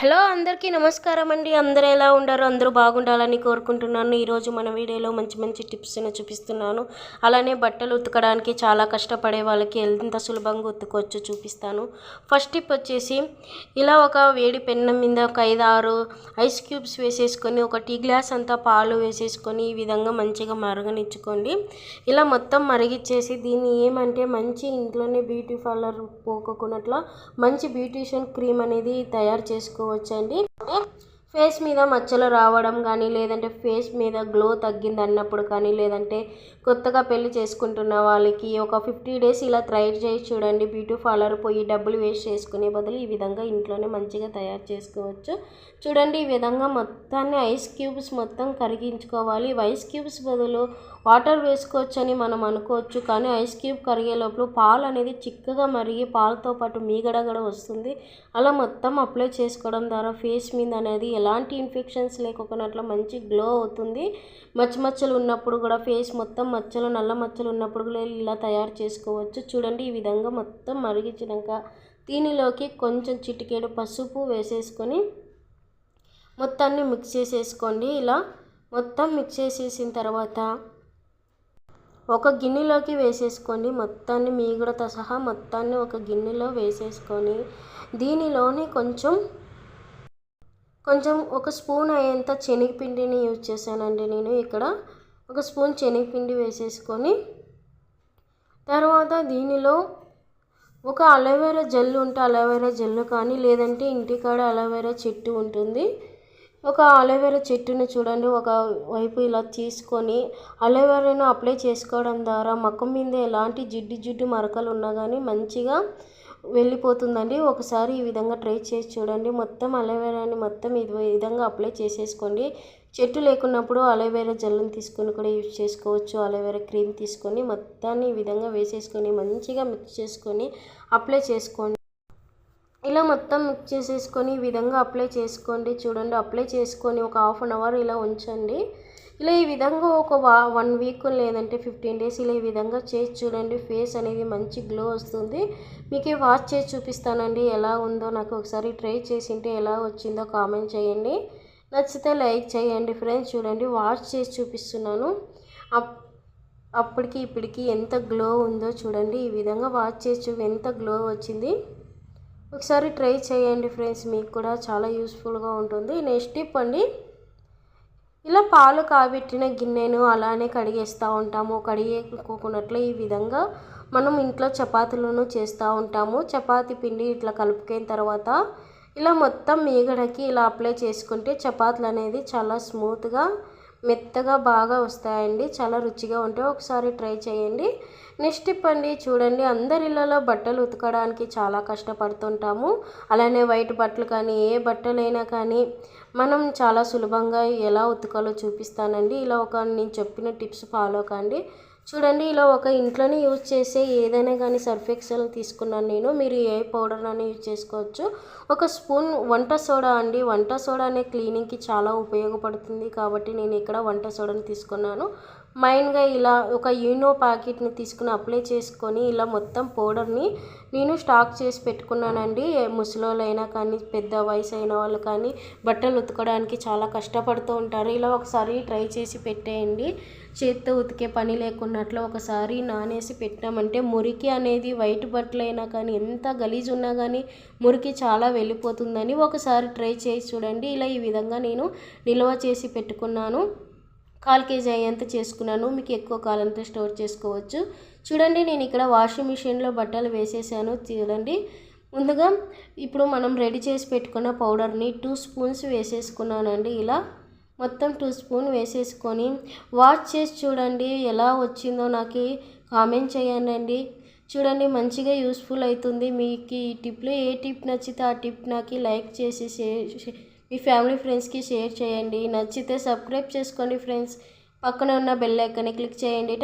Hello అందరికీ నమస్కారం అండి. అందరూ ఎలా ఉండారో అందరూ బాగుండాలని కోరుకుంటున్నాను. ఈరోజు మన వీడియోలో మంచి టిప్స్ని చూపిస్తున్నాను. అలానే బట్టలు ఉతకడానికి చాలా కష్టపడే వాళ్ళకి ఎంత సులభంగా ఉతుకోవచ్చో చూపిస్తాను. ఫస్ట్ టిప్ వచ్చేసి ఇలా ఒక వేడి పెన్నం మీద ఒక 5-6 ఐస్ క్యూబ్స్ వేసేసుకొని ఒక టీ గ్లాస్ అంతా పాలు వేసేసుకొని ఈ విధంగా మంచిగా మరగనిచ్చుకోండి. ఇలా మొత్తం మరిగిచ్చేసి దీన్ని ఏమంటే మంచి ఇంట్లోనే బ్యూటీ పార్లర్ పోకోకున్నట్ల మంచి బ్యూటీషియన్ క్రీమ్ అనేది తయారు చేసుకోవచ్చు అండి. ఫేస్ మీద మచ్చలు రావడం కానీ, లేదంటే ఫేస్ మీద గ్లో తగ్గింది అన్నప్పుడు కానీ, లేదంటే కొత్తగా పెళ్లి చేసుకుంటున్న వాళ్ళకి ఒక 50 డేస్ ఇలా ట్రై చేసి చూడండి. బ్యూటీ పార్లర్ పోయి డబ్బులు వేస్ట్ చేసుకునే బదులు ఈ విధంగా ఇంట్లోనే మంచిగా తయారు చేసుకోవచ్చు. చూడండి, ఈ విధంగా మొత్తాన్ని ఐస్ క్యూబ్స్ మొత్తం కరిగించుకోవాలి. ఐస్ క్యూబ్స్ బదులు వాటర్ వేసుకోవచ్చని మనం అనుకోవచ్చు, కానీ ఐస్ క్యూబ్ కరిగే లోపల పాలు అనేది చిక్కగా మరిగి పాలతో పాటు మీగడ కూడా వస్తుంది. అలా మొత్తం అప్లై చేసుకోవడం ద్వారా ఫేస్ మీద అనేది ఎలాంటి ఇన్ఫెక్షన్స్ లేకపోయినట్లు మంచి గ్లో అవుతుంది. మచ్చలు ఉన్నప్పుడు కూడా ఫేస్ మొత్తం మచ్చలు నల్ల మచ్చలు ఉన్నప్పుడు కూడా ఇలా తయారు చేసుకోవచ్చు. చూడండి, ఈ విధంగా మొత్తం మరిగించినాక దీనిలోకి కొంచెం చిటికెడు పసుపు వేసేసుకొని మొత్తాన్ని మిక్స్ చేసేసుకోండి. ఇలా మొత్తం మిక్స్ చేసేసిన తర్వాత ఒక గిన్నెలోకి వేసేసుకోండి. మొత్తాన్ని మీగడతో సహా మొత్తాన్ని ఒక గిన్నెలో వేసేసుకొని దీనిలోని కొంచెం ఒక స్పూన్ అయ్యేంత శనగపిండిని యూజ్ చేశానండి. నేను ఇక్కడ ఒక స్పూన్ శనగపిండి వేసేసుకొని తర్వాత దీనిలో ఒక అలోవెరా జెల్ ఉంటే అలోవెరా జెల్ కానీ, లేదంటే ఇంటికాడ అలోవెరా చెట్టు ఉంటుంది. ఒక అలోవెరా చెట్టుని చూడండి, ఒక వైపు ఇలా తీసుకొని అలోవెరాను అప్లై చేసుకోవడం ద్వారా ముఖం మీద ఎలాంటి జిడ్డు మరకలు ఉన్నా కానీ మంచిగా వెళ్ళిపోతుందండి. ఒకసారి ఈ విధంగా ట్రై చేసి చూడండి. మొత్తం అలోవెరాని మొత్తం ఈ విధంగా అప్లై చేసేసుకోండి. చెట్టు లేకున్నప్పుడు అలోవెరా జెల్ని తీసుకొని కూడా యూజ్ చేసుకోవచ్చు. అలోవెరా క్రీమ్ తీసుకొని మొత్తాన్ని ఈ విధంగా వేసేసుకొని మంచిగా మిక్స్ చేసుకొని అప్లై చేసుకోండి. ఇలా మొత్తం మిక్స్ చేసేసుకొని ఈ విధంగా అప్లై చేసుకోండి. చూడండి, అప్లై చేసుకొని ఒక 1/2 అవర్ ఇలా ఉంచండి. ఇలా ఈ విధంగా ఒక 1 వీక్ లేదంటే 15 డేస్ ఇలా ఈ విధంగా చేసి చూడండి. ఫేస్ అనేది మంచి గ్లో వస్తుంది. మీకు వాష్ చేసి చూపిస్తానండి ఎలా ఉందో. నాకు ఒకసారి ట్రై చేసింటే ఎలా వచ్చిందో కామెంట్ చేయండి. నచ్చితే లైక్ చేయండి ఫ్రెండ్స్. చూడండి, వాష్ చేసి చూపిస్తున్నాను. అప్పటికి ఇప్పటికి ఎంత గ్లో ఉందో చూడండి. ఈ విధంగా వాష్ చేసి ఎంత గ్లో వచ్చింది ఒకసారి ట్రై చేయండి ఫ్రెండ్స్. మీకు కూడా చాలా యూస్ఫుల్గా ఉంటుంది. నెక్స్ట్ టిప్ అండి, ఇలా పాలు కాబెట్టిన గిన్నెను అలానే కడిగేస్తూ ఉంటాము. కడిగేకోకున్నట్లు ఈ విధంగా మనం ఇంట్లో చపాతీలను చేస్తూ ఉంటాము. చపాతీ పిండి ఇట్లా కలుపుకున్న తర్వాత ఇలా మొత్తం మీగడకి ఇలా అప్లై చేసుకుంటే చపాతీలు అనేది చాలా స్మూత్గా మెత్తగా బాగా వస్తాయండి. చాలా రుచిగా ఉంటాయి. ఒకసారి ట్రై చేయండి. నెక్స్ట్ టిప్ అండి, చూడండి, అందరి ఇళ్ళలో బట్టలు ఉతకడానికి చాలా కష్టపడుతుంటాము. అలానే వైట్ బట్టలు కానీ ఏ బట్టలైనా కానీ మనం చాలా సులభంగా ఎలా ఉతకాలో చూపిస్తానండి. ఇలా నేను చెప్పిన టిప్స్ ఫాలో కండి. చూడండి, ఇలా ఒక ఇంట్లోనే యూజ్ చేసే ఏదైనా కానీ సర్ఫ్ ఎక్సెల్ తీసుకున్నాను నేను. మీరు ఏ పౌడర్ అని యూజ్ చేసుకోవచ్చు. ఒక స్పూన్ వంట సోడా అండి. వంట సోడా అనే క్లీనింగ్కి చాలా ఉపయోగపడుతుంది కాబట్టి నేను ఇక్కడ వంట సోడాని తీసుకున్నాను. మెయిన్గా ఇలా ఒక యూనో ప్యాకెట్ని తీసుకుని అప్లై చేసుకొని ఇలా మొత్తం పౌడర్ని నేను స్టాక్ చేసి పెట్టుకున్నానండి. ముసలోళ్ళైనా కానీ పెద్ద వయసు అయిన వాళ్ళు కానీ బట్టలు ఉతకడానికి చాలా కష్టపడుతూ ఉంటారు. ఇలా ఒకసారి ట్రై చేసి పెట్టేయండి. చేత్తో ఉతికే పని లేకున్నట్లు ఒకసారి నానేసి పెట్టామంటే మురికి అనేది వైట్ బట్టలైనా కానీ ఎంత గలీజ్ ఉన్నా కానీ మురికి చాలా వెళ్ళిపోతుందని ఒకసారి ట్రై చేసి చూడండి. ఇలా ఈ విధంగా నేను నిల్వ చేసి పెట్టుకున్నాను. 1/4 kg అయ్యేంత చేసుకున్నాను. మీకు ఎక్కువ కాలంతో స్టోర్ చేసుకోవచ్చు. చూడండి, నేను ఇక్కడ వాషింగ్ మిషన్లో బట్టలు వేసేసాను. చూడండి, ముందుగా ఇప్పుడు మనం రెడీ చేసి పెట్టుకున్న పౌడర్ని 2 స్పూన్స్ వేసేసుకున్నానండి. ఇలా మొత్తం 2 స్పూన్ వేసేసుకొని వాష్ చేసి చూడండి. ఎలా వచ్చిందో నాకు కామెంట్ చేయండి. చూడండి, మంచిగా యూస్ఫుల్ అవుతుంది. మీకు ఈ టిప్లో ఏ టిప్ నచ్చితే ఆ టిప్ నాకు లైక్ చేసి మీ ఫ్యామిలీ ఫ్రెండ్స్కి షేర్ చేయండి. నచ్చితే సబ్స్క్రైబ్ చేసుకోండి ఫ్రెండ్స్. పక్కన ఉన్న బెల్ ఐకాన్ని క్లిక్ చేయండి.